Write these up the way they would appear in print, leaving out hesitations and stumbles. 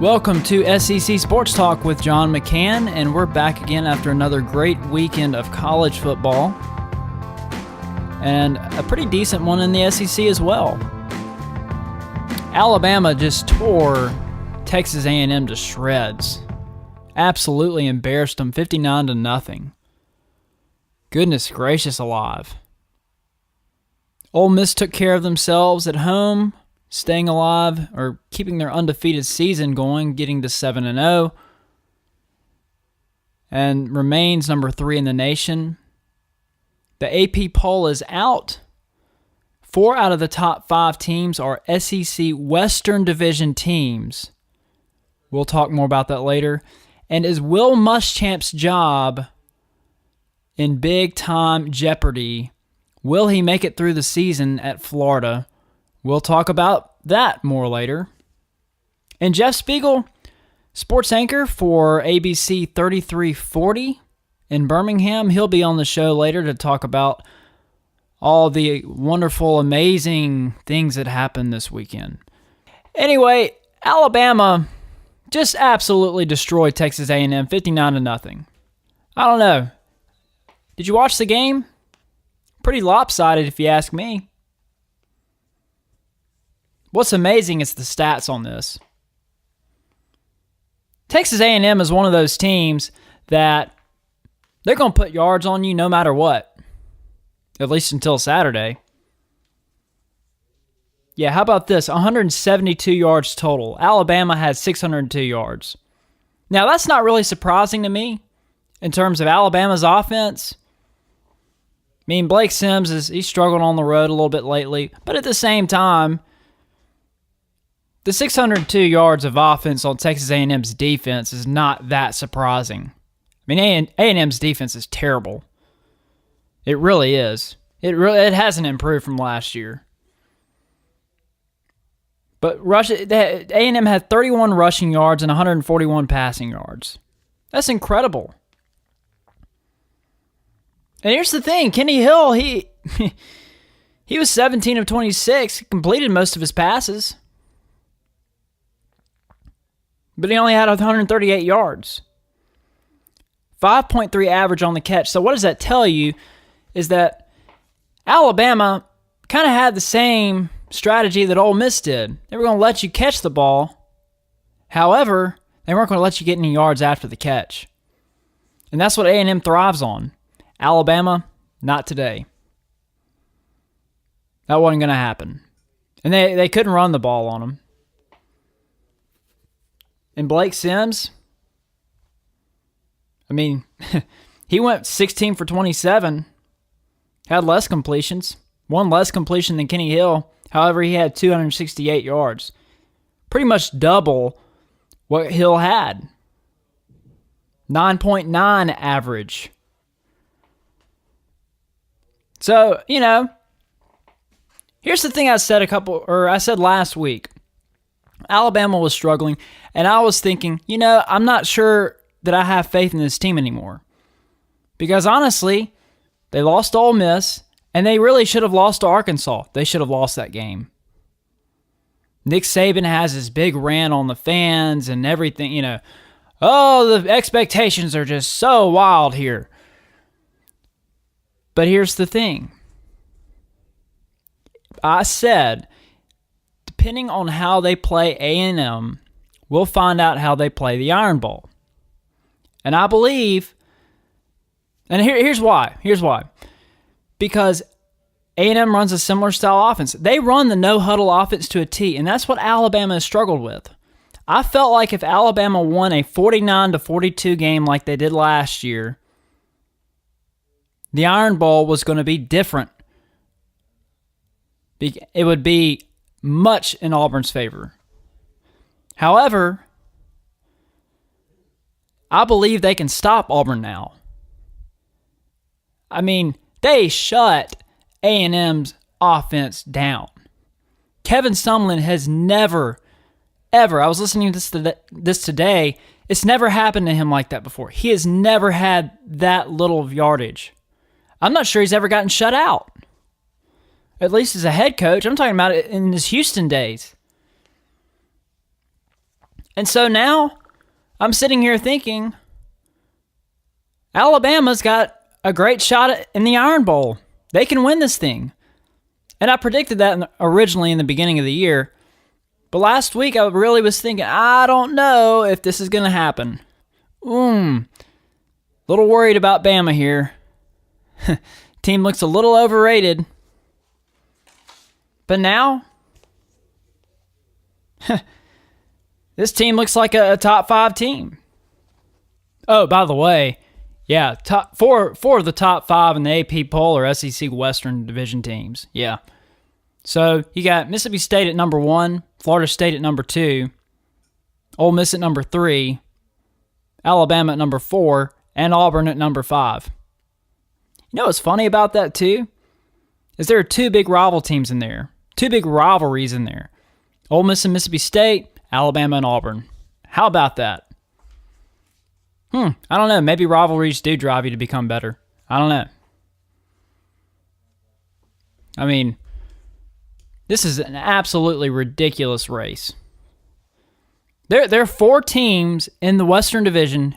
Welcome to SEC Sports Talk with John McCann, and we're back again after another great weekend of college football, and a pretty decent one in the SEC as well. Alabama just tore Texas A&M to shreds. Absolutely embarrassed them 59-0. Goodness gracious alive. Ole Miss took care of themselves at home, staying alive or keeping their undefeated season going, getting to 7-0, and remains number 3 in the nation. The AP poll is out. 4 out of the top 5 teams are SEC Western Division teams. We'll talk more about that later. And is Will Muschamp's job in big-time jeopardy? Will he make it through the season at Florida? We'll talk about that more later. And Jeff Spiegel, sports anchor for ABC 3340 in Birmingham, he'll be on the show later to talk about all the wonderful, amazing things that happened this weekend. Anyway, Alabama just absolutely destroyed Texas A&M 59-0. I don't know. Did you watch the game? Pretty lopsided if you ask me. What's amazing is the stats on this. Texas A&M is one of those teams that they're going to put yards on you no matter what, at least until Saturday. Yeah, how about this? 172 yards total. Alabama had 602 yards. Now, that's not really surprising to me in terms of Alabama's offense. I mean, Blake Sims, he's struggled on the road a little bit lately, but at the same time, the 602 yards of offense on Texas A&M's defense is not that surprising. I mean, A&M's defense is terrible. It really is. It hasn't improved from last year. But A&M had 31 rushing yards and 141 passing yards. That's incredible. And here's the thing, Kenny Hill, he was 17 of 26, completed most of his passes. But he only had 138 yards. 5.3 average on the catch. So what does that tell you is that Alabama kind of had the same strategy that Ole Miss did. They were going to let you catch the ball. However, they weren't going to let you get any yards after the catch. And that's what A&M thrives on. Alabama, not today. That wasn't going to happen. And they couldn't run the ball on them. And Blake Sims, I mean, he went 16 for 27, had less completions, one less completion than Kenny Hill. However, he had 268 yards. Pretty much double what Hill had. 9.9 average. So, here's the thing I said last week. Alabama was struggling, and I was thinking, I'm not sure that I have faith in this team anymore. Because honestly, they lost to Ole Miss, and they really should have lost to Arkansas. They should have lost that game. Nick Saban has his big rant on the fans and everything, Oh, the expectations are just so wild here. But here's the thing. I said, depending on how they play A&M, we'll find out how they play the Iron Bowl. And I believe, and here's why. Because A&M runs a similar style offense. They run the no-huddle offense to a T, and that's what Alabama has struggled with. I felt like if Alabama won a 49-42 game like they did last year, the Iron Bowl was going to be different. It would be much in Auburn's favor. However, I believe they can stop Auburn now. I mean, they shut A&M's offense down. Kevin Sumlin has never, ever, I was listening to this today, it's never happened to him like that before. He has never had that little of yardage. I'm not sure he's ever gotten shut out. At least as a head coach. I'm talking about it in his Houston days. And so now I'm sitting here thinking Alabama's got a great shot in the Iron Bowl. They can win this thing. And I predicted that originally in the beginning of the year. But last week I really was thinking, I don't know if this is going to happen. Little worried about Bama here. Team looks a little overrated. But now, this team looks like a top 5 team. Oh, by the way, yeah, four of the top 5 in the AP poll are SEC Western Division teams. Yeah. So you got Mississippi State at number 1, Florida State at number 2, Ole Miss at number 3, Alabama at number 4, and Auburn at number 5. You know what's funny about that too? Is there are 2 big rival teams in there. 2 big rivalries in there. Ole Miss and Mississippi State, Alabama and Auburn. How about that? I don't know. Maybe rivalries do drive you to become better. I don't know. I mean, this is an absolutely ridiculous race. There are 4 teams in the Western Division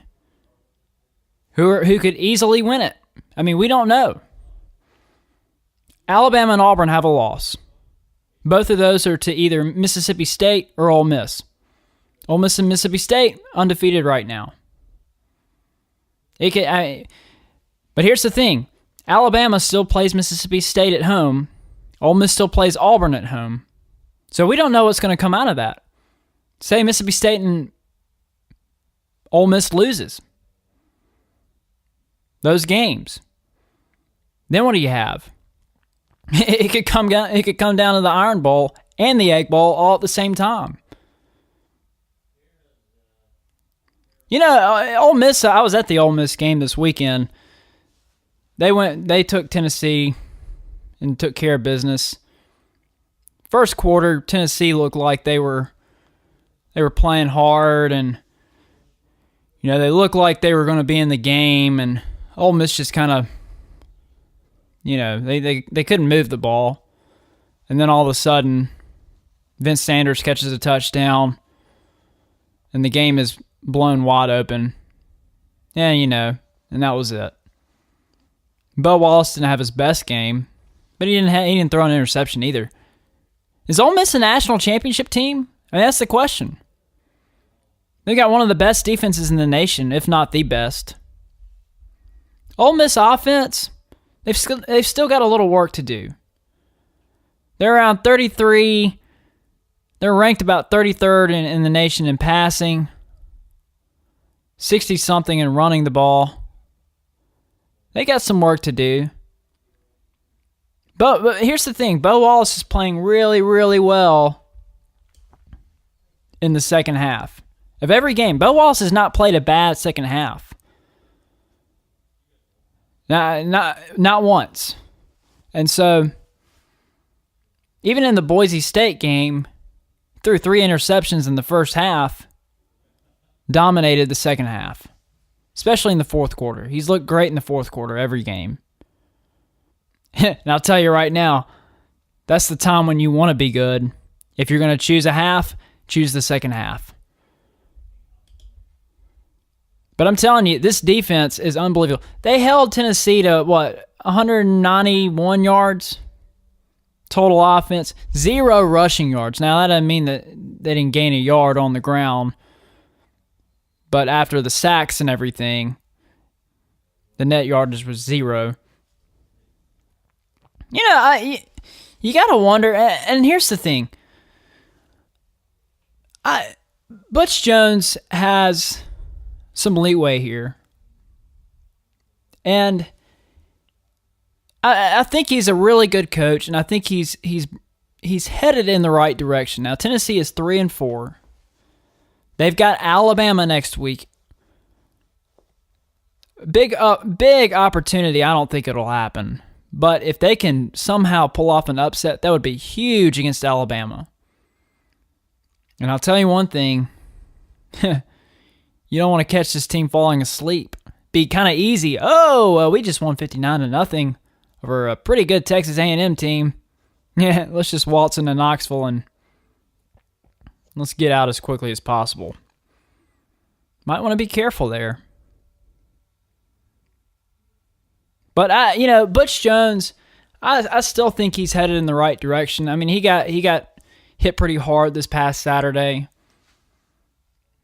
who could easily win it. I mean, we don't know. Alabama and Auburn have a loss. Both of those are to either Mississippi State or Ole Miss. Ole Miss and Mississippi State undefeated right now. But here's the thing. Alabama still plays Mississippi State at home. Ole Miss still plays Auburn at home. So we don't know what's going to come out of that. Say Mississippi State and Ole Miss loses those games. Then what do you have? It could come down to the Iron Bowl and the Egg Bowl all at the same time. You know, Ole Miss, I was at the Ole Miss game this weekend. They took Tennessee and took care of business. First quarter, Tennessee looked like they were playing hard, and you know, they looked like they were going to be in the game, and Ole Miss just kind of, you know, they couldn't move the ball. And then all of a sudden, Vince Sanders catches a touchdown, and the game is blown wide open. Yeah, you know, and that was it. Bo Wallace didn't have his best game, but he didn't throw an interception either. Is Ole Miss a national championship team? I mean, that's the question. They got one of the best defenses in the nation, if not the best. Ole Miss offense, they've still got a little work to do. They're around 33. They're ranked about 33rd in the nation in passing, 60-something in running the ball. They got some work to do. But here's the thing. Bo Wallace is playing really, really well in the second half of every game. Bo Wallace has not played a bad second half. Not once. And so, even in the Boise State game, threw 3 interceptions in the first half, dominated the second half, especially in the fourth quarter. He's looked great in the fourth quarter every game. And I'll tell you right now, that's the time when you want to be good. If you're going to choose a half, choose the second half. But I'm telling you, this defense is unbelievable. They held Tennessee to, 191 yards total offense, 0 rushing yards. Now, that doesn't mean that they didn't gain a yard on the ground, but after the sacks and everything, the net yardage was 0. You know, you got to wonder, and here's the thing. Butch Jones has some leeway here. And I think he's a really good coach, and I think he's headed in the right direction. Now, Tennessee is 3-4. They've got Alabama next week. Big opportunity. I don't think it'll happen. But if they can somehow pull off an upset, that would be huge against Alabama. And I'll tell you one thing. You don't want to catch this team falling asleep. Be kind of easy. We just won 59-0 over a pretty good Texas A&M team. Yeah, let's just waltz into Knoxville and let's get out as quickly as possible. Might want to be careful there. But Butch Jones, I still think he's headed in the right direction. I mean, he got hit pretty hard this past Saturday.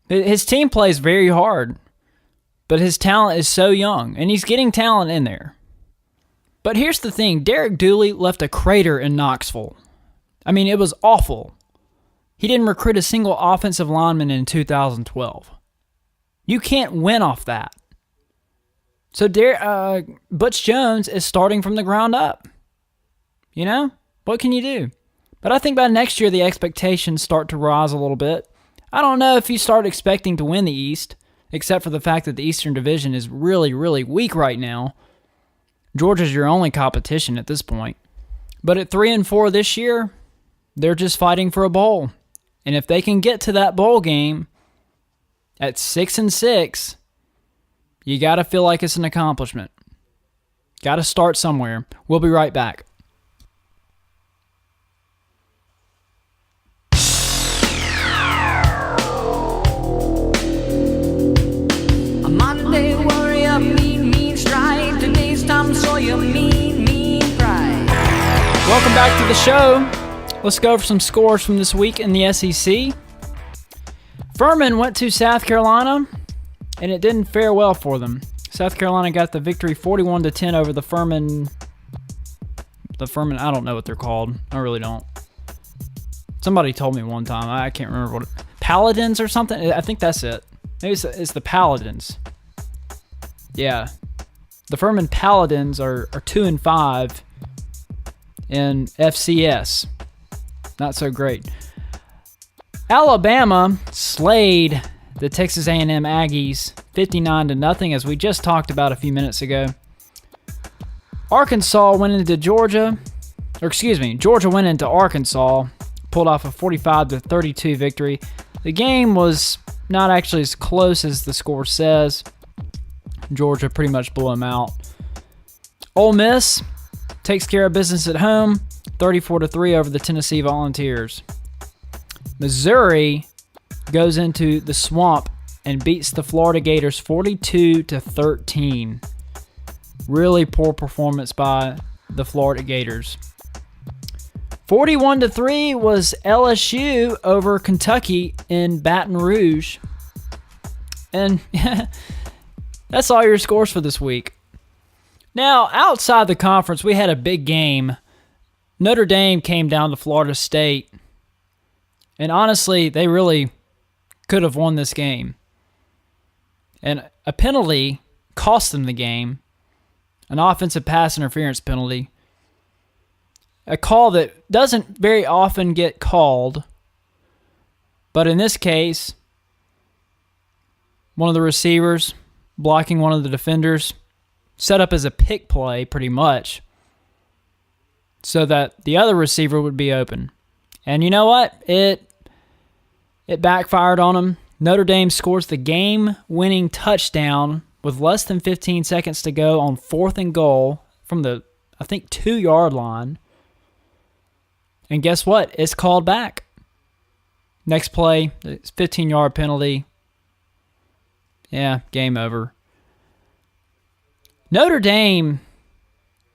His team plays very hard, but his talent is so young, and he's getting talent in there. But here's the thing. Derek Dooley left a crater in Knoxville. I mean, it was awful. He didn't recruit a single offensive lineman in 2012. You can't win off that. So Butch Jones is starting from the ground up. What can you do? But I think by next year, the expectations start to rise a little bit. I don't know if you start expecting to win the East, except for the fact that the Eastern Division is really, really weak right now. Georgia's your only competition at this point. But at 3-4 this year, they're just fighting for a bowl. And if they can get to that bowl game at 6-6, you got to feel like it's an accomplishment. Got to start somewhere. We'll be right back. Welcome back to the show. Let's go over some scores from this week in the SEC. Furman went to South Carolina, and it didn't fare well for them. South Carolina got the victory 41-10 over the Furman, I don't know what they're called. I really don't. Somebody told me one time. I can't remember what Paladins or something? I think that's it. Maybe it's the Paladins. Yeah. The Furman Paladins are 2-5 in FCS. Not so great. Alabama slayed the Texas A&M Aggies 59-0, as we just talked about a few minutes ago. Arkansas went into Georgia. Georgia went into Arkansas, pulled off a 45-32 victory. The game was not actually as close as the score says. Georgia pretty much blew them out. Ole Miss takes care of business at home, 34-3 over the Tennessee Volunteers. Missouri goes into the Swamp and beats the Florida Gators 42-13. Really poor performance by the Florida Gators. 41-3 was LSU over Kentucky in Baton Rouge. And that's all your scores for this week. Now, outside the conference, we had a big game. Notre Dame came down to Florida State. And honestly, they really could have won this game. And a penalty cost them the game. An offensive pass interference penalty. A call that doesn't very often get called. But in this case, one of the receivers blocking one of the defenders, set up as a pick play pretty much, so that the other receiver would be open. And you know what? It backfired on him. Notre Dame scores the game-winning touchdown with less than 15 seconds to go on 4th and goal from the, 2-yard line. And guess what? It's called back. Next play, it's 15-yard penalty. Yeah, game over. Notre Dame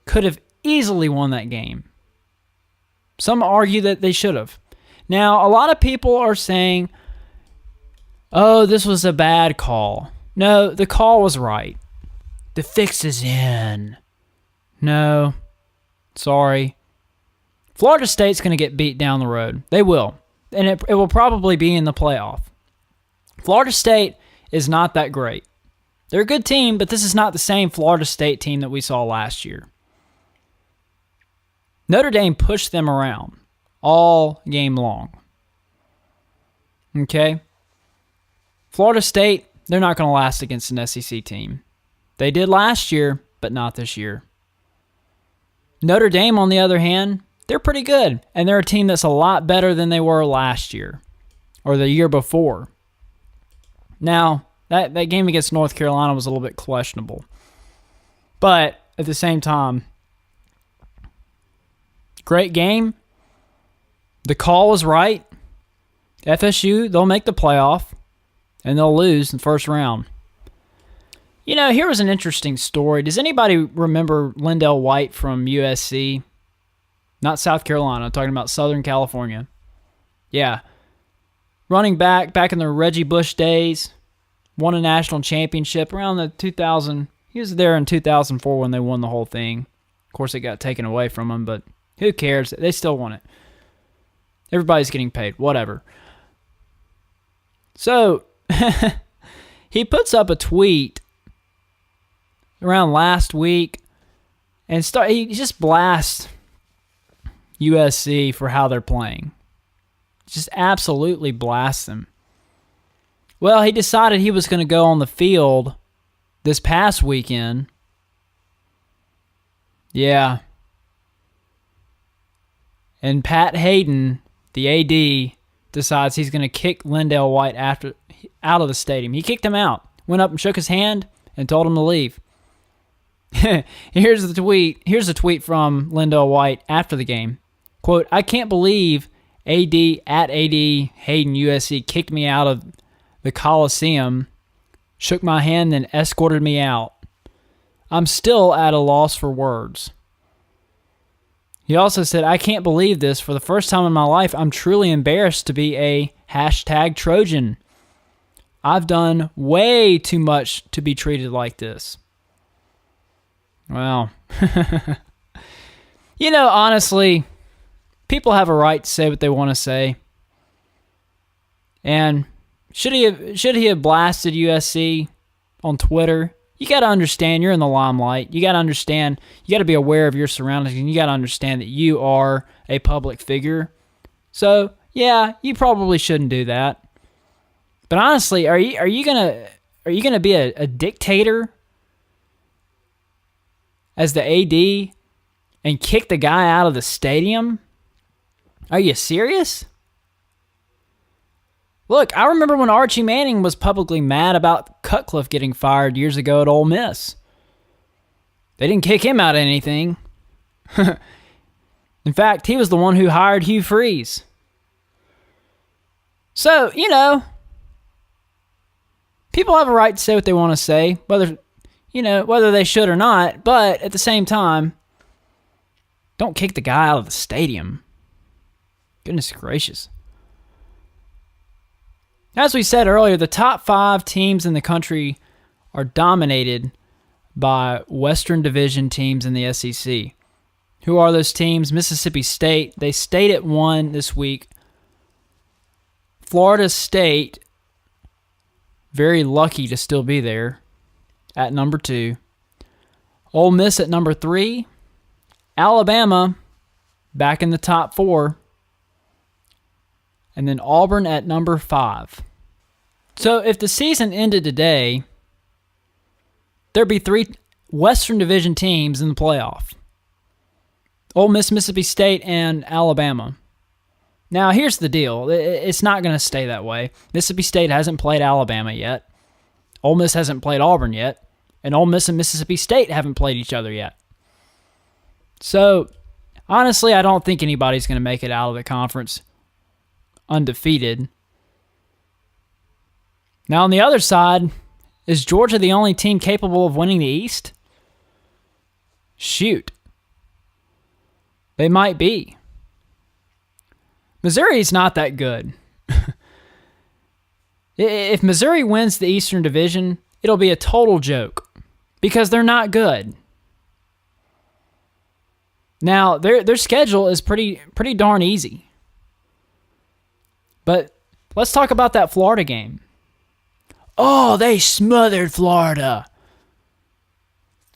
could have easily won that game. Some argue that they should have. Now, a lot of people are saying, oh, this was a bad call. No, the call was right. The fix is in. No, sorry. Florida State's going to get beat down the road. They will. And it will probably be in the playoff. Florida State is not that great. They're a good team, but this is not the same Florida State team that we saw last year. Notre Dame pushed them around all game long. Okay? Florida State, they're not going to last against an SEC team. They did last year, but not this year. Notre Dame, on the other hand, they're pretty good, and they're a team that's a lot better than they were last year or the year before. Now, that game against North Carolina was a little bit questionable. But at the same time, great game. The call was right. FSU, they'll make the playoff. and they'll lose in the first round. You know, here was an interesting story. Does anybody remember Lindell White from USC? Not South Carolina. I'm talking about Southern California. Yeah. Running back in the Reggie Bush days. Won a national championship around the 2000. He was there in 2004 when they won the whole thing. Of course, it got taken away from him, but who cares? They still won it. Everybody's getting paid. Whatever. So, he puts up a tweet around last week and he just blasts USC for how they're playing. Just absolutely blasts them. Well, he decided he was going to go on the field this past weekend. Yeah. And Pat Hayden, the AD, decides he's going to kick Lindell White out of the stadium. He kicked him out, went up and shook his hand, and told him to leave. Here's the tweet. Here's a tweet from Lindell White after the game. Quote, "I can't believe AD Hayden USC kicked me out of the Coliseum, shook my hand, then escorted me out. I'm still at a loss for words." He also said, "I can't believe this. For the first time in my life, I'm truly embarrassed to be a #Trojan. I've done way too much to be treated like this." Well, you know, honestly, people have a right to say what they want to say. And should he have blasted USC on Twitter? You got to understand you're in the limelight. You got to understand, you got to be aware of your surroundings, and you got to understand that you are a public figure. So, yeah, you probably shouldn't do that. But honestly, are you going to be a dictator as the AD and kick the guy out of the stadium? Are you serious? Look, I remember when Archie Manning was publicly mad about Cutcliffe getting fired years ago at Ole Miss. They didn't kick him out of anything. In fact, he was the one who hired Hugh Freeze. So, you know, people have a right to say what they want to say, whether they should or not, but at the same time, don't kick the guy out of the stadium. Goodness gracious. As we said earlier, the top 5 teams in the country are dominated by Western Division teams in the SEC. Who are those teams? Mississippi State. They stayed at 1 this week. Florida State, very lucky to still be there, at number 2. Ole Miss at number 3. Alabama back in the top 4. And then Auburn at number 5. So if the season ended today, there'd be 3 Western Division teams in the playoff. Ole Miss, Mississippi State, and Alabama. Now, here's the deal. It's not going to stay that way. Mississippi State hasn't played Alabama yet. Ole Miss hasn't played Auburn yet. And Ole Miss and Mississippi State haven't played each other yet. So, honestly, I don't think anybody's going to make it out of the conference undefeated. Now, on the other side, is Georgia the only team capable of winning the East? Shoot. They might be. Missouri's not that good. If Missouri wins the Eastern Division, it'll be a total joke because they're not good. Now, their schedule is pretty darn easy. But let's talk about that Florida game. Oh, they smothered Florida.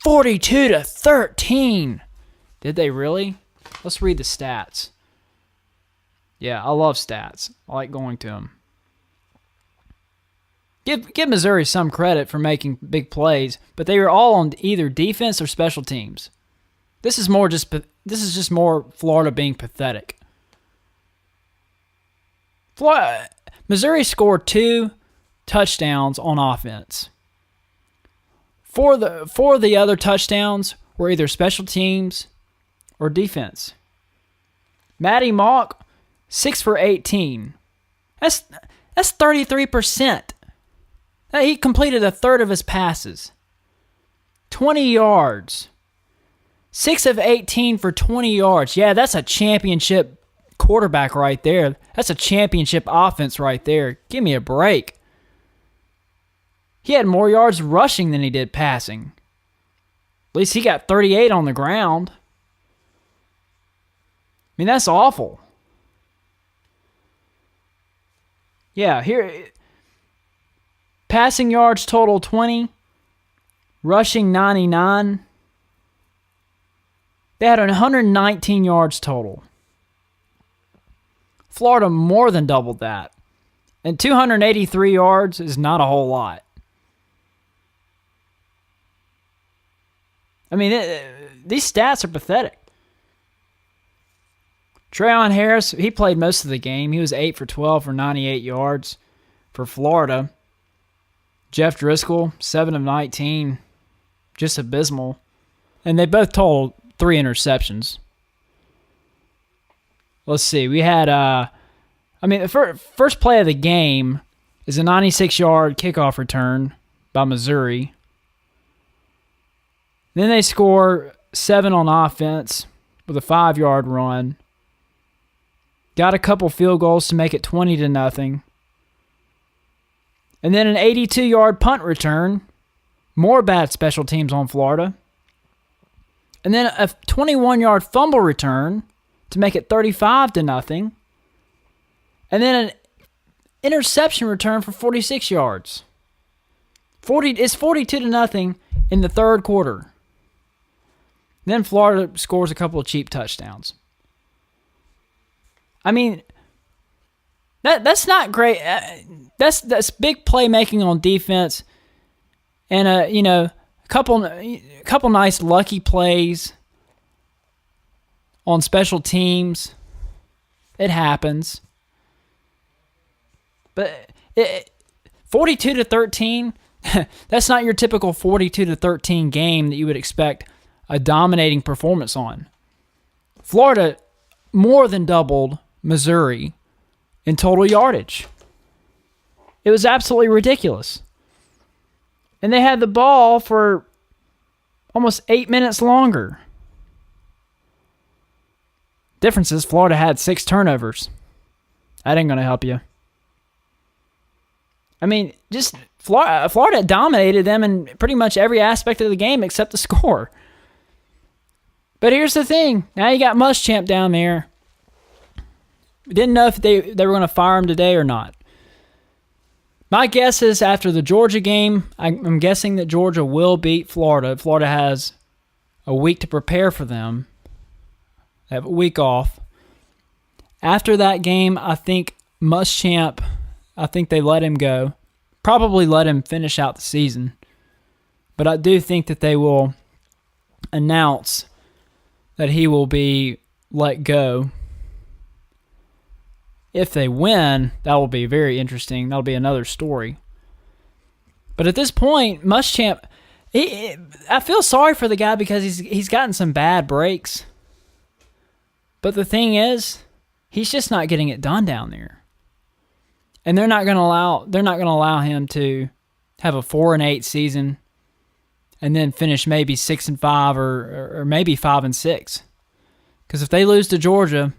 42-13. Did they really? Let's read the stats. Yeah, I love stats. I like going to them. Give Missouri some credit for making big plays, but they were all on either defense or special teams. This is just more Florida being pathetic. Missouri scored 2 touchdowns on offense. 4 of the other touchdowns were either special teams or defense. Matty Mock, 6 for 18. That's 33%. He completed a third of his passes. 20 yards. 6 of 18 for 20 yards. Yeah, that's a championship quarterback right there. That's a championship offense right there. Give me a break. He had more yards rushing than he did passing. At least he got 38 on the ground. I mean, that's awful. Yeah, here, passing yards total 20, rushing 99. They had 119 yards total. Florida more than doubled that. And 283 yards is not a whole lot. I mean, these stats are pathetic. Trayon Harris, he played most of the game. He was 8 for 12 for 98 yards for Florida. Jeff Driscoll, 7 of 19. Just abysmal. And they both totaled 3 interceptions. Let's see. We had, the first play of the game is a 96-yard kickoff return by Missouri. Then they score 7 on offense with a 5-yard run. Got a couple field goals to make it 20-0. And then an 82-yard punt return. More bad special teams on Florida. And then a 21-yard fumble return to make it 35-0. And then an interception return for 46 yards. It's 42-0 in the third quarter. Then Florida scores a couple of cheap touchdowns. I mean, that's not great. That's big playmaking on defense, and a couple nice lucky plays on special teams. It happens, but 42-13. That's not your typical 42-13 game that you would expect a dominating performance on. Florida more than doubled Missouri in total yardage. It was absolutely ridiculous. And they had the ball for almost 8 minutes longer. Difference is Florida had 6 turnovers. That ain't going to help you. I mean, just Florida dominated them in pretty much every aspect of the game except the score. But here's the thing. Now you got Muschamp down there. We didn't know if they were going to fire him today or not. My guess is after the Georgia game, I'm guessing that Georgia will beat Florida. Florida has a week to prepare for them. They have a week off. After that game, I think Muschamp, they let him go. Probably let him finish out the season. But I do think that they will announce that he will be let go. If they win, that will be very interesting. That'll be another story. But at this point, Muschamp, I feel sorry for the guy because he's gotten some bad breaks. But the thing is, he's just not getting it done down there. And they're not going to allow him to have a 4-8 season and then finish maybe 6-5 or maybe 5-6. Because if they lose to Georgia,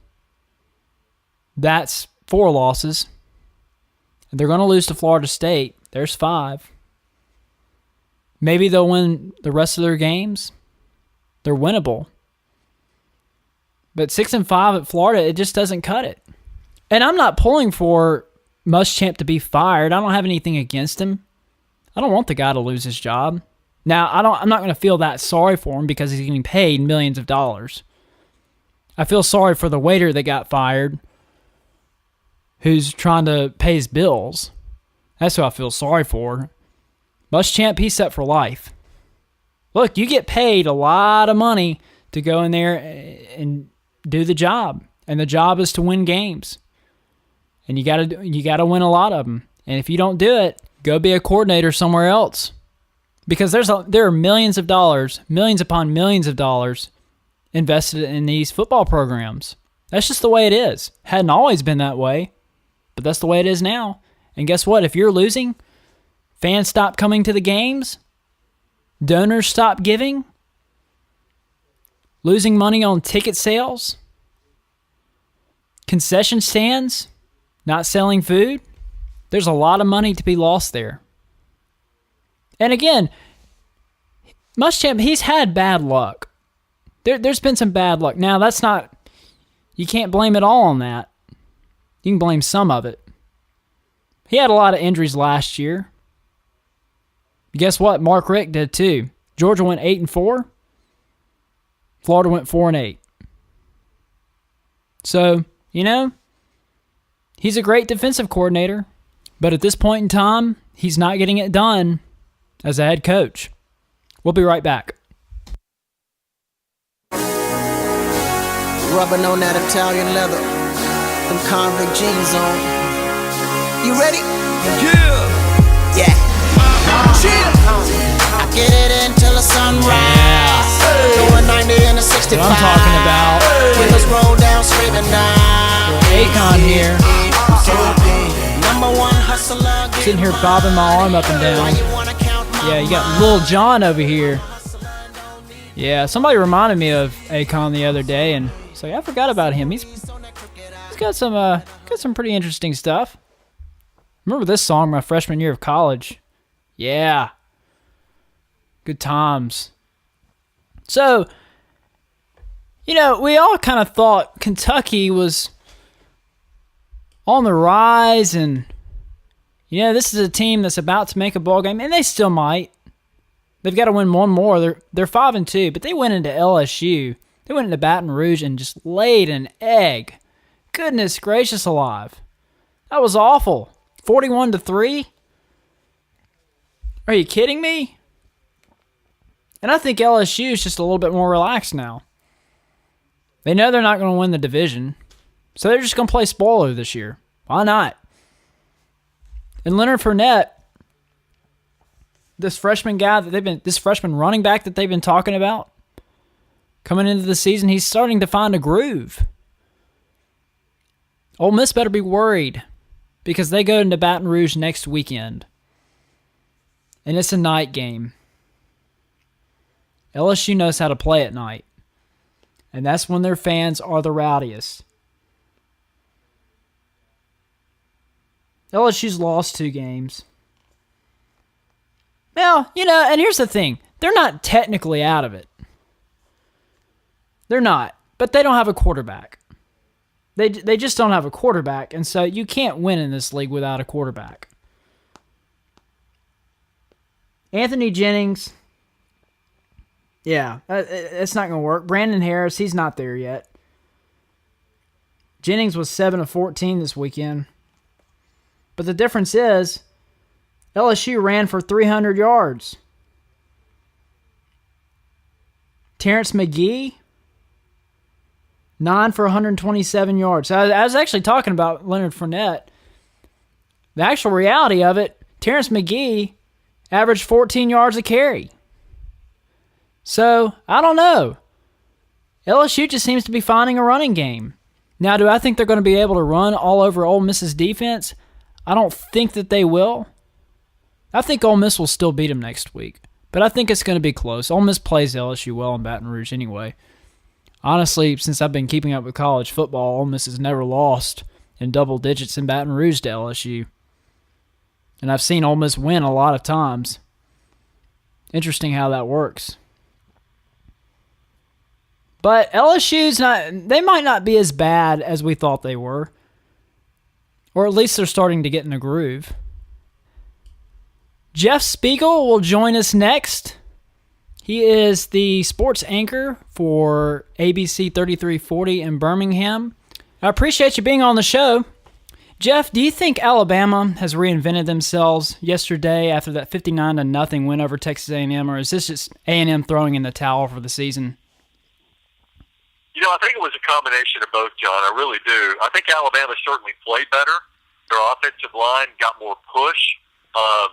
that's 4 losses. And they're going to lose to Florida State. There's 5. Maybe they'll win the rest of their games. They're winnable. But 6-5 at Florida, it just doesn't cut it. And I'm not pulling for Muschamp to be fired. I don't have anything against him. I don't want the guy to lose his job. Now, I'm not going to feel that sorry for him because he's getting paid millions of dollars. I feel sorry for the waiter that got fired who's trying to pay his bills. That's who I feel sorry for. Muschamp, he's set for life. Look, you get paid a lot of money to go in there and do the job. And the job is to win games. And you gotta win a lot of them. And if you don't do it, go be a coordinator somewhere else. Because there are millions of dollars, millions upon millions of dollars invested in these football programs. That's just the way it is. Hadn't always been that way, but that's the way it is now. And guess what? If you're losing, Fans stop coming to the games. Donors stop giving. Losing money on ticket sales. Concession stands not selling food. There's a lot of money to be lost there. And again, Muschamp, he's had bad luck. There's been some bad luck. Now, that's not... You can't blame it all on that. You can blame some of it. He had a lot of injuries last year. Guess what? Mark Richt did too. Georgia went 8-4. Florida went 4-8. So, he's a great defensive coordinator. But at this point in time, he's not getting it done as a head coach. We'll be right back. Rubbing on that Italian leather, them convict jeans on. You ready? Yeah. I get it until the sunrise. Going 90 and a 65. What I'm talking about. Windows roll down, straight and down. Akon here. Number one hustler. Sitting here bobbing my arm up and down. Yeah, you got Lil Jon over here. Yeah, somebody reminded me of Akon the other day, and so I forgot about him. He's got some pretty interesting stuff. Remember this song, my freshman year of college? Yeah. Good times. So, we all kind of thought Kentucky was on the rise, and this is a team that's about to make a ball game, and they still might. They've got to win one more. They're 5-2, but they went into LSU. They went into Baton Rouge and just laid an egg. Goodness gracious alive. That was awful. 41-3? Are you kidding me? And I think LSU is just a little bit more relaxed now. They know they're not going to win the division, so they're just going to play spoiler this year. Why not? And Leonard Fournette, this freshman running back that they've been talking about, coming into the season, he's starting to find a groove. Ole Miss better be worried because they go into Baton Rouge next weekend. And it's a night game. LSU knows how to play at night. And that's when their fans are the rowdiest. LSU's lost 2 games. Well, and here's the thing. They're not technically out of it. They're not. But they don't have a quarterback. They just don't have a quarterback. And so you can't win in this league without a quarterback. Anthony Jennings, yeah, it's not going to work. Brandon Harris, he's not there yet. Jennings was 7-14 this weekend. But the difference is LSU ran for 300 yards. Terrence McGee, 9 for 127 yards. I was actually talking about Leonard Fournette. The actual reality of it, Terrence McGee averaged 14 yards a carry. So, I don't know. LSU just seems to be finding a running game. Now, do I think they're going to be able to run all over Ole Miss's defense? I don't think that they will. I think Ole Miss will still beat them next week. But I think it's going to be close. Ole Miss plays LSU well in Baton Rouge anyway. Honestly, since I've been keeping up with college football, Ole Miss has never lost in double digits in Baton Rouge to LSU. And I've seen Ole Miss win a lot of times. Interesting how that works. But LSU's they might not be as bad as we thought they were. Or at least they're starting to get in a groove. Jeff Spiegel will join us next. He is the sports anchor for ABC 3340 in Birmingham. I appreciate you being on the show. Jeff, do you think Alabama has reinvented themselves yesterday after that 59-0 win over Texas A&M, or is this just A&M throwing in the towel for the season? I think it was a combination of both, John. I really do. I think Alabama certainly played better. Their offensive line got more push.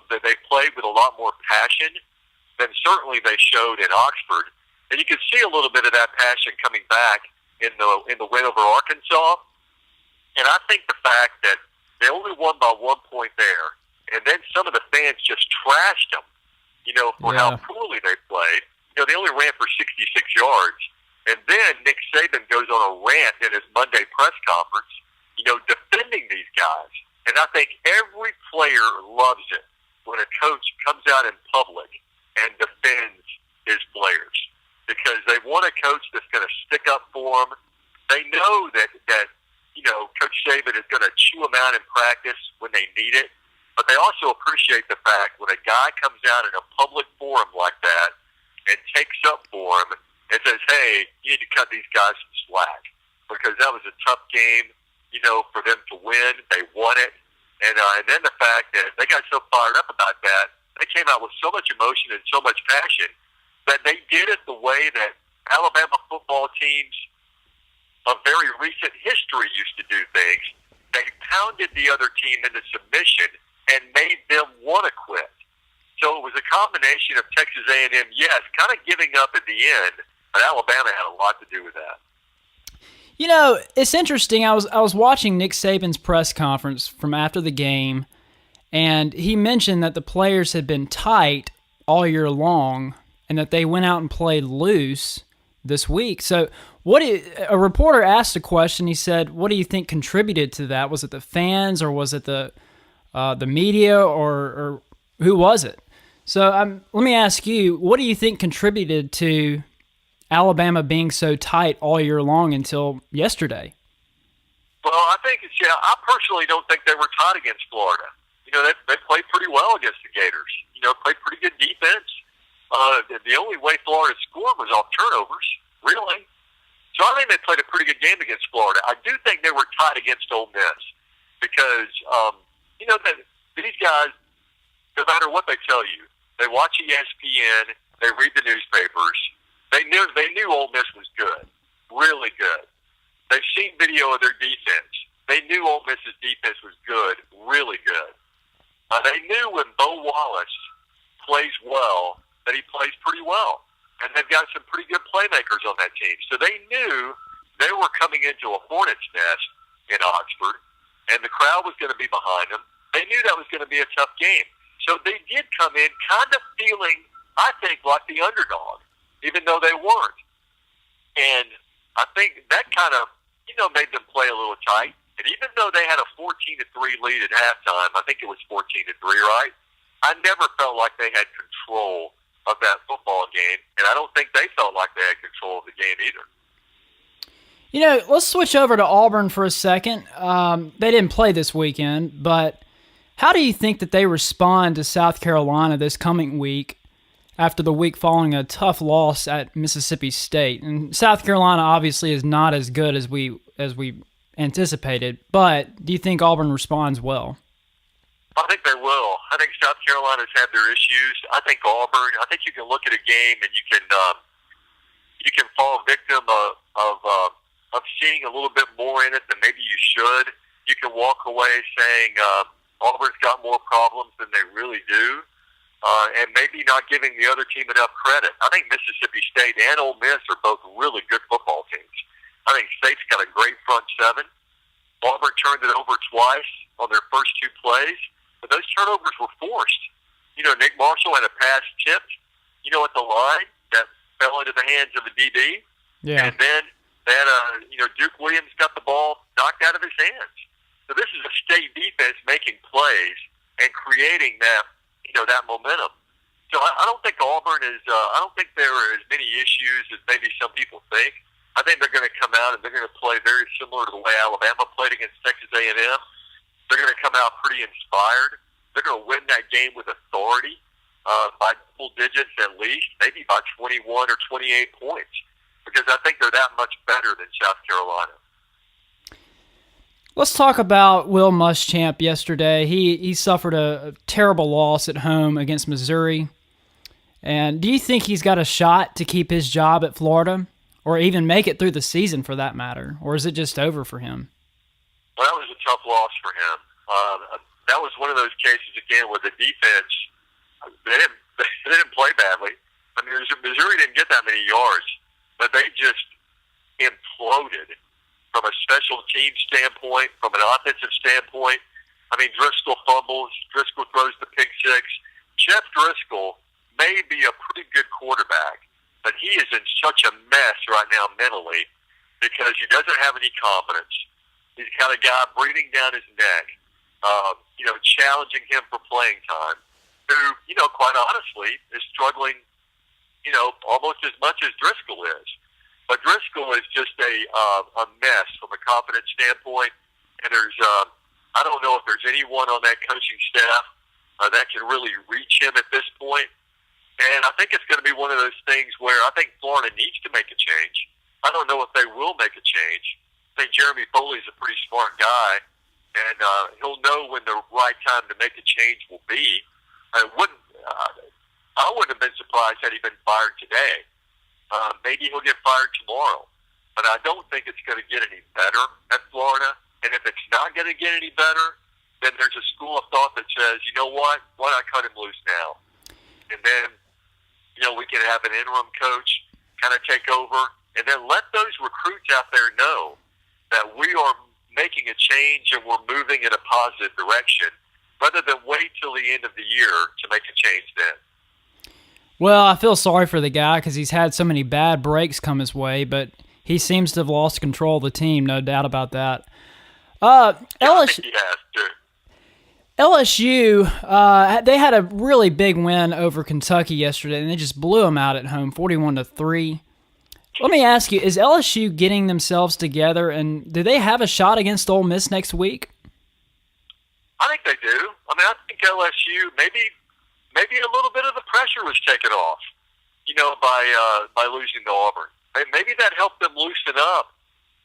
They played with a lot more passion than certainly they showed in Oxford. And you could see a little bit of that passion coming back in the win over Arkansas. And I think the fact that they only won by 1 point there, and then some of the fans just trashed them, for how poorly they played. They only ran for 66 yards. And then Nick Saban goes on a rant in his Monday press conference, defending these guys. And I think every player loves it when a coach comes out in public and defends his players, because they want a coach that's going to stick up for them. They know that Coach Saban is going to chew them out in practice when they need it, but they also appreciate the fact when a guy comes out in a public forum like that and takes up for him and says, hey, you need to cut these guys some slack, because that was a tough game, for them to win. They won it. And then the fact that they got so fired up about that, they came out with so much emotion and so much passion that they did it the way that Alabama football teams of very recent history used to do things. They pounded the other team into submission and made them want to quit. So it was a combination of Texas A&M, yes, kind of giving up at the end, but Alabama had a lot to do with that. It's interesting. I was watching Nick Saban's press conference from after the game, and he mentioned that the players had been tight all year long and that they went out and played loose this week. So a reporter asked a question. He said, what do you think contributed to that? Was it the fans, or was it the media, or who was it? So let me ask you, what do you think contributed to Alabama being so tight all year long until yesterday? Well, I think I personally don't think they were tight against Florida. They played pretty well against the Gators. Played pretty good defense. The only way Florida scored was off turnovers, really. So I think they played a pretty good game against Florida. I do think they were tight against Ole Miss because, that these guys, no matter what they tell you, they watch ESPN, they read the newspapers. They knew Ole Miss was good, really good. They've seen video of their defense. They knew Ole Miss's defense was good, really good. They knew when Bo Wallace plays well that he plays pretty well. And they've got some pretty good playmakers on that team. So they knew they were coming into a hornet's nest in Oxford, and the crowd was going to be behind them. They knew that was going to be a tough game. So they did come in kind of feeling, I think, like the underdog, even though they weren't. And I think that kind of, made them play a little tight. And even though they had a 14-3 lead at halftime, I think it was 14-3, right? I never felt like they had control of that football game, and I don't think they felt like they had control of the game either. Let's switch over to Auburn for a second. They didn't play this weekend, but how do you think that they respond to South Carolina this coming week after the week following a tough loss at Mississippi State? And South Carolina obviously is not as good as we anticipated, but do you think Auburn responds well? I think they will. I think South Carolina's had their issues. I think Auburn, I think you can look at a game and you can fall victim of seeing a little bit more in it than maybe you should. You can walk away saying Auburn's got more problems than they really do, and maybe not giving the other team enough credit. I think Mississippi State and Ole Miss are both really good football teams. I think State's got a great front seven. Auburn turned it over twice on their first two plays, but those turnovers were forced. Nick Marshall had a pass tipped, at the line that fell into the hands of the DB. Yeah. And then they had Duke Williams got the ball knocked out of his hands. So this is a State defense making plays and creating that momentum. So I don't think Auburn is, I don't think there are as many issues as maybe some people think. I think they're going to come out and they're going to play very similar to the way Alabama played against Texas A&M. They're going to come out pretty inspired. They're going to win that game with authority by double digits at least, maybe by 21 or 28 points, because I think they're that much better than South Carolina. Let's talk about Will Muschamp yesterday. He suffered a terrible loss at home against Missouri. And do you think he's got a shot to keep his job at Florida, or even make it through the season for that matter? Or is it just over for him? Well, that was a tough loss for him. That was one of those cases, again, where the defense, they didn't play badly. I mean, Missouri didn't get that many yards, but they just imploded from a special team standpoint, from an offensive standpoint. I mean, Driscoll fumbles. Driscoll throws the pick six. Jeff Driscoll may be a pretty good quarterback, but he is in such a mess right now mentally because he doesn't have any confidence. He's the kind of guy breathing down his neck, challenging him for playing time, who, quite honestly, is struggling, almost as much as Driscoll is. But Driscoll is just a mess from a confidence standpoint, and there's I don't know if there's anyone on that coaching staff that can really reach him at this point. And I think it's going to be one of those things where I think Florida needs to make a change. I don't know if they will make a change. I think Jeremy Foley's a pretty smart guy, and he'll know when the right time to make a change will be. I wouldn't have been surprised had he been fired today. Maybe he'll get fired tomorrow. But I don't think it's going to get any better at Florida. And if it's not going to get any better, then there's a school of thought that says, you know what, why not cut him loose now? And then, we can have an interim coach kind of take over, and then let those recruits out there know that we are making a change and we're moving in a positive direction, rather than wait till the end of the year to make a change then. Well, I feel sorry for the guy because he's had so many bad breaks come his way, but he seems to have lost control of the team, no doubt about that. I think he has too. LSU, they had a really big win over Kentucky yesterday, and they just blew them out at home, 41-3. Let me ask you, is LSU getting themselves together, and do they have a shot against Ole Miss next week? I think they do. I mean, I think LSU, maybe a little bit of the pressure was taken off, by losing to Auburn. Maybe that helped them loosen up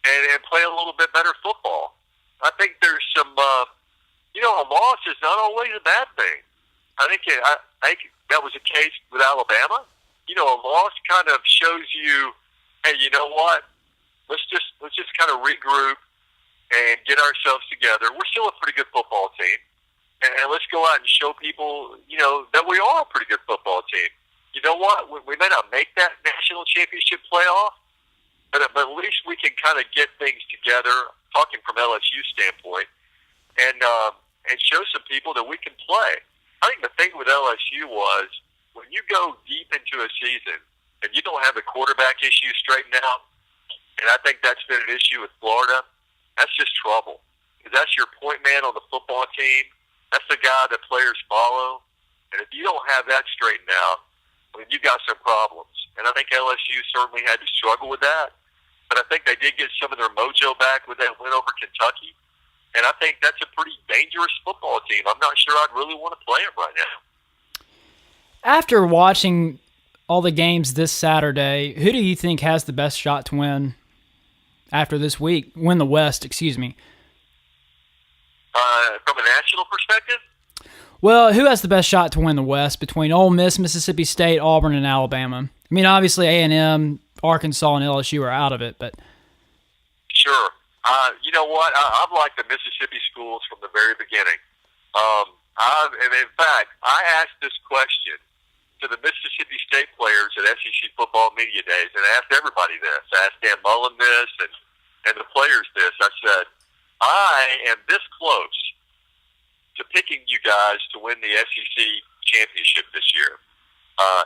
and play a little bit better football. I think there's some, a loss is not always a bad thing. I think that was the case with Alabama. A loss kind of shows you, hey, you know what? Let's just kind of regroup and get ourselves together. We're still a pretty good football team, and let's go out and show people, that we are a pretty good football team. You know what? We may not make that national championship playoff, but at least we can kind of get things together, talking from LSU standpoint, and show some people that we can play. I think the thing with LSU was when you go deep into a season and you don't have the quarterback issue straightened out, and I think that's been an issue with Florida, that's just trouble. Because that's your point man on the football team. That's the guy that players follow. And if you don't have that straightened out, then you got some problems. And I think LSU certainly had to struggle with that. But I think they did get some of their mojo back with that win over Kentucky. And I think that's a pretty dangerous football team. I'm not sure I'd really want to play them right now. After watching all the games this Saturday, who do you think has the best shot to win after this week? Win the West, excuse me. From a national perspective? Well, who has the best shot to win the West between Ole Miss, Mississippi State, Auburn, and Alabama? I mean, obviously A&M, Arkansas, and LSU are out of it, but... Sure. You know what? I've liked the Mississippi schools from the very beginning. And in fact, I asked this question to the Mississippi State players at SEC Football Media Days, and I asked everybody this. I asked Dan Mullen this and the players this. I said, I am this close to picking you guys to win the SEC championship this year.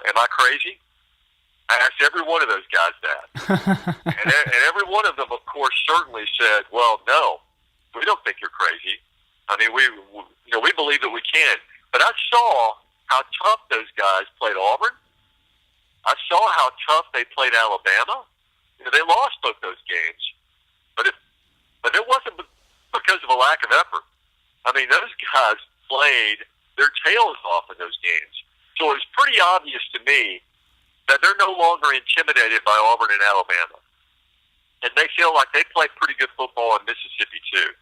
Am I crazy? I asked every one of those guys that. and every one of them, of course, certainly said, well, no, we don't think you're crazy. I mean, we believe that we can. But I saw how tough those guys played Auburn. I saw how tough they played Alabama. They lost both those games. But it wasn't because of a lack of effort. I mean, those guys played their tails off in those games. So it was pretty obvious to me that they're no longer intimidated by Auburn and Alabama. And they feel like they play pretty good football in Mississippi, too.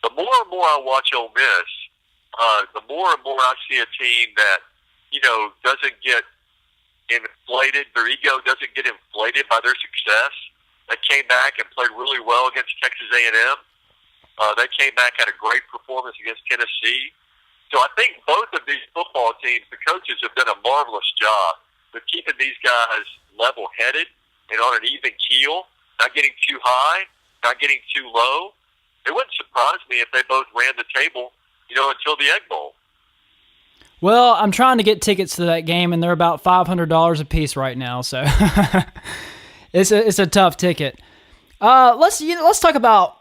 The more and more I watch Ole Miss, the more and more I see a team that, doesn't get inflated, their ego doesn't get inflated by their success. They came back and played really well against Texas A&M. They came back, had a great performance against Tennessee. So I think both of these football teams, the coaches have done a marvelous job with keeping these guys level-headed and on an even keel, not getting too high, not getting too low. It wouldn't surprise me if they both ran the table until the Egg Bowl. Well, I'm trying to get tickets to that game, and they're about $500 a piece right now, so it's a tough ticket. Let's talk about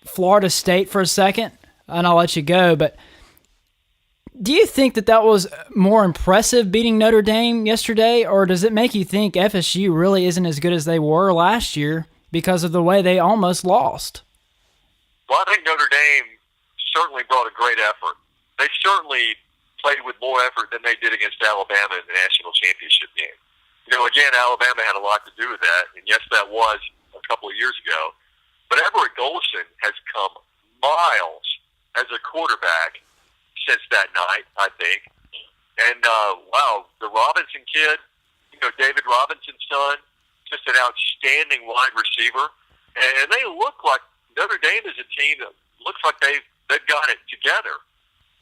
Florida State for a second, and I'll let you go. But do you think that was more impressive beating Notre Dame yesterday, or does it make you think FSU really isn't as good as they were last year because of the way they almost lost? Well, I think Notre Dame certainly brought a great effort. They certainly played with more effort than they did against Alabama in the national championship game. Again, Alabama had a lot to do with that, and yes, that was a couple of years ago. But Everett Golson has come miles as a quarterback since that night, I think. And, wow, the Robinson kid, David Robinson's son, just an outstanding wide receiver. And they look like Notre Dame is a team that looks like they've got it together.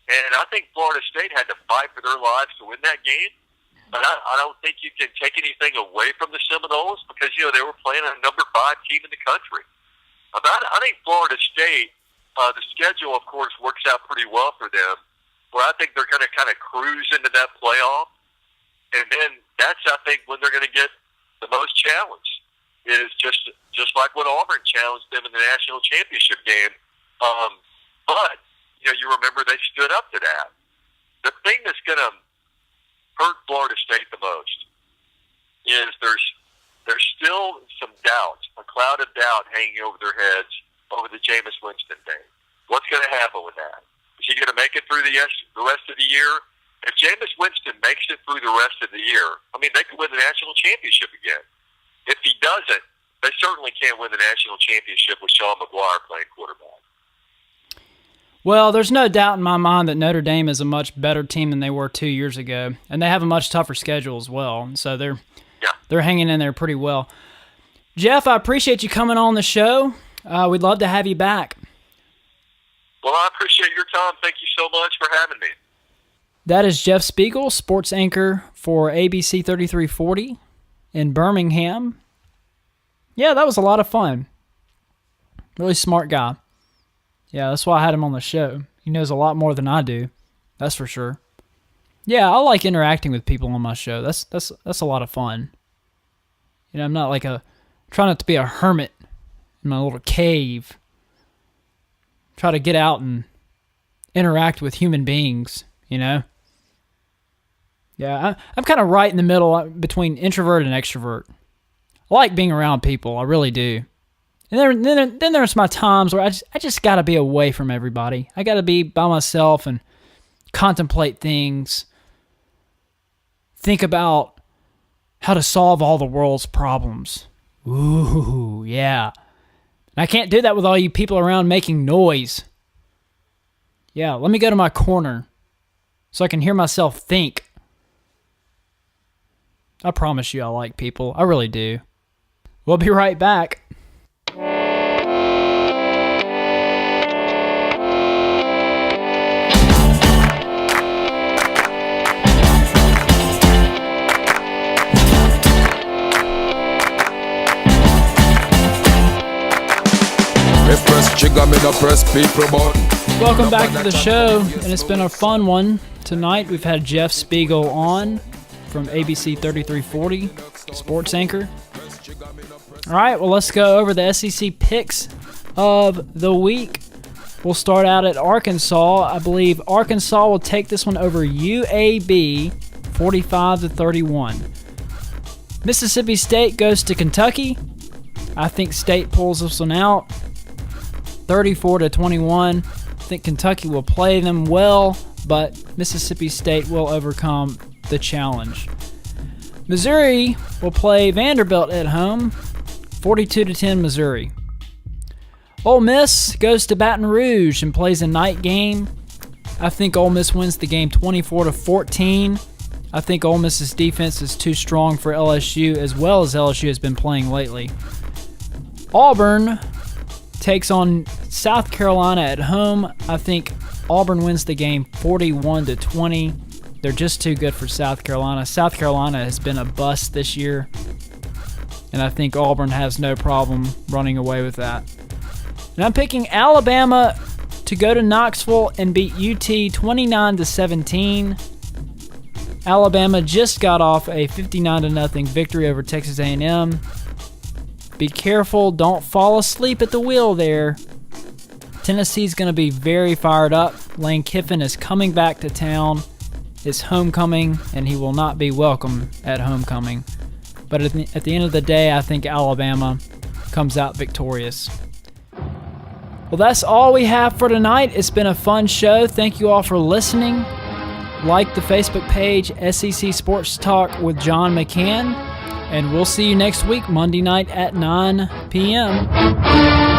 And I think Florida State had to fight for their lives to win that game. But I don't think you can take anything away from the Seminoles because, they were playing a number 5 team in the country. I think Florida State, the schedule, of course, works out pretty well for them, where I think they're going to kind of cruise into that playoff. And then that's, I think, when they're going to get the most challenge, is just like when Auburn challenged them in the national championship game. But, you remember they stood up to that. The thing that's going to hurt Florida State the most is there's still some doubt, a cloud of doubt hanging over their heads over the Jameis Winston thing. What's going to happen with that? Is he going to make it through the rest of the year? If Jameis Winston makes it through the rest of the year, they could win the national championship again. If he doesn't, they certainly can't win the national championship with Sean McGuire playing quarterback. Well, there's no doubt in my mind that Notre Dame is a much better team than they were 2 years ago, and they have a much tougher schedule as well. So they're hanging in there pretty well. Jeff, I appreciate you coming on the show. We'd love to have you back. Well, I appreciate your time. Thank you so much for having me. That is Jeff Spiegel, sports anchor for ABC 3340 in Birmingham. Yeah, that was a lot of fun. Really smart guy. Yeah, that's why I had him on the show. He knows a lot more than I do. That's for sure. Yeah, I like interacting with people on my show. That's a lot of fun. I'm not trying not to be a hermit in my little cave. Try to get out and interact with human beings, Yeah, I'm kind of right in the middle between introvert and extrovert. I like being around people. I really do. And then there's my times where I just got to be away from everybody. I got to be by myself and contemplate things. Think about how to solve all the world's problems. Ooh, yeah. And I can't do that with all you people around making noise. Yeah, let me go to my corner so I can hear myself think. I promise you I like people. I really do. We'll be right back. Welcome back to the show, and it's been a fun one tonight. We've had Jeff Spiegel on from ABC 3340, sports anchor. All right, well, let's go over the SEC picks of the week. We'll start out at Arkansas. I believe Arkansas will take this one over UAB 45-31. Mississippi State goes to Kentucky. I think State pulls this one out 34-21. I think Kentucky will play them well, but Mississippi State will overcome the challenge. Missouri will play Vanderbilt at home, 42-10 Missouri. Ole Miss goes to Baton Rouge and plays a night game. I think Ole Miss wins the game 24-14. I think Ole Miss's defense is too strong for LSU, as well as LSU has been playing lately. Auburn takes on South Carolina at home. I think Auburn wins the game 41-20. They're just too good for South Carolina. South Carolina has been a bust this year, and I think Auburn has no problem running away with that. And I'm picking Alabama to go to Knoxville and beat UT 29-17. Alabama just got off a 59-0 victory over Texas A&M. Be careful, don't fall asleep at the wheel there. Tennessee's going to be very fired up. Lane Kiffin is coming back to town. It's homecoming, and he will not be welcome at homecoming. But at the end of the day, I think Alabama comes out victorious. Well, that's all we have for tonight. It's been a fun show. Thank you all for listening. Like the Facebook page, SEC Sports Talk with John McCann. And we'll see you next week, Monday night at 9 p.m.